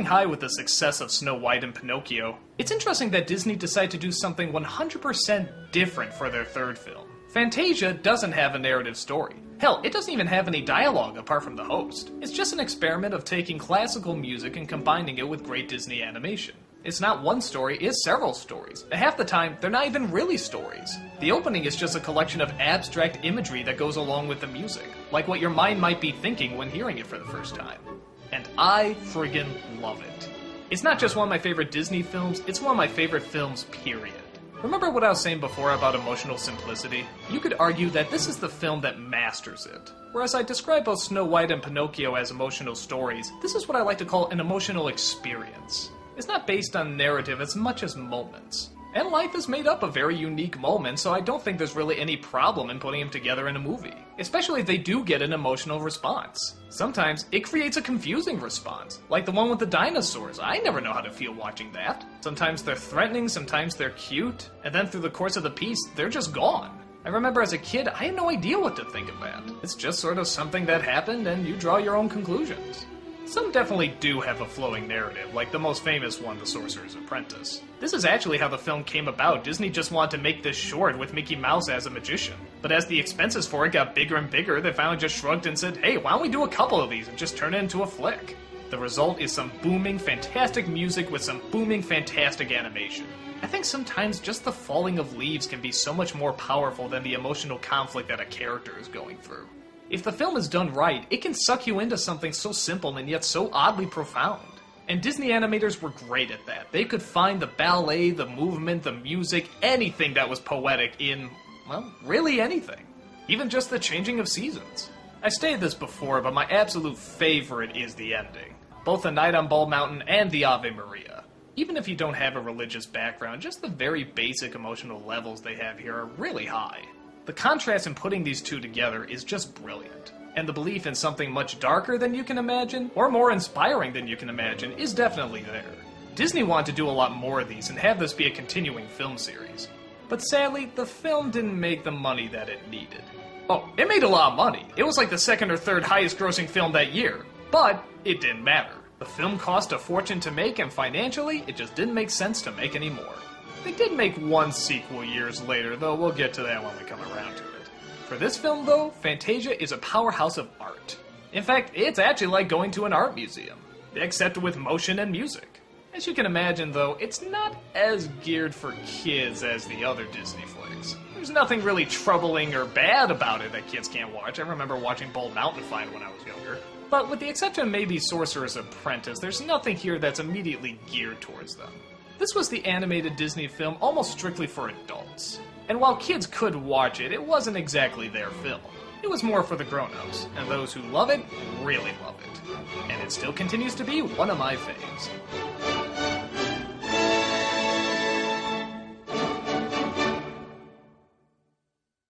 Starting high with the success of Snow White and Pinocchio, it's interesting that Disney decided to do something 100% different for their third film. Fantazja doesn't have a narrative story. Hell, it doesn't even have any dialogue apart from the host. It's just an experiment of taking classical music and combining it with great Disney animation. It's not one story, it's several stories. And half the time, they're not even really stories. The opening is just a collection of abstract imagery that goes along with the music, like what your mind might be thinking when hearing it for the first time. And I friggin' love it. It's not just one of my favorite Disney films, it's one of my favorite films, period. Remember what I was saying before about emotional simplicity? You could argue that this is the film that masters it. Whereas I describe both Snow White and Pinocchio as emotional stories, this is what I like to call an emotional experience. It's not based on narrative as much as moments. And life is made up of very unique moments, so I don't think there's really any problem in putting them together in a movie. Especially if they do get an emotional response. Sometimes, it creates a confusing response, like the one with the dinosaurs. I never know how to feel watching that. Sometimes they're threatening, sometimes they're cute, and then through the course of the piece, they're just gone. I remember as a kid, I had no idea what to think of that. It's just sort of something that happened, and you draw your own conclusions. Some definitely do have a flowing narrative, like the most famous one, The Sorcerer's Apprentice. This is actually how the film came about. Disney just wanted to make this short with Mickey Mouse as a magician. But as the expenses for it got bigger and bigger, they finally just shrugged and said, hey, why don't we do a couple of these and just turn it into a flick? The result is some booming, fantastic music with some booming, fantastic animation. I think sometimes just the falling of leaves can be so much more powerful than the emotional conflict that a character is going through. If the film is done right, it can suck you into something so simple and yet so oddly profound. And Disney animators were great at that. They could find the ballet, the movement, the music, anything that was poetic in, well, really anything. Even just the changing of seasons. I stated this before, but my absolute favorite is the ending. Both The Night on Bald Mountain and the Ave Maria. Even if you don't have a religious background, just the very basic emotional levels they have here are really high. The contrast in putting these two together is just brilliant, and the belief in something much darker than you can imagine, or more inspiring than you can imagine, is definitely there. Disney wanted to do a lot more of these and have this be a continuing film series. But sadly, the film didn't make the money that it needed. Oh, it made a lot of money. It was like the second or third highest grossing film that year, but it didn't matter. The film cost a fortune to make, and financially, it just didn't make sense to make anymore. They did make one sequel years later, though we'll get to that when we come around to it. For this film, though, Fantazja is a powerhouse of art. In fact, it's actually like going to an art museum, except with motion and music. As you can imagine, though, it's not as geared for kids as the other Disney flicks. There's nothing really troubling or bad about it that kids can't watch. I remember watching Bald Mountain Fight when I was younger. But with the exception of maybe Sorcerer's Apprentice, there's nothing here that's immediately geared towards them. This was the animated Disney film almost strictly for adults. And while kids could watch it, it wasn't exactly their film. It was more for the grown-ups, and those who love it really love it. And it still continues to be one of my faves.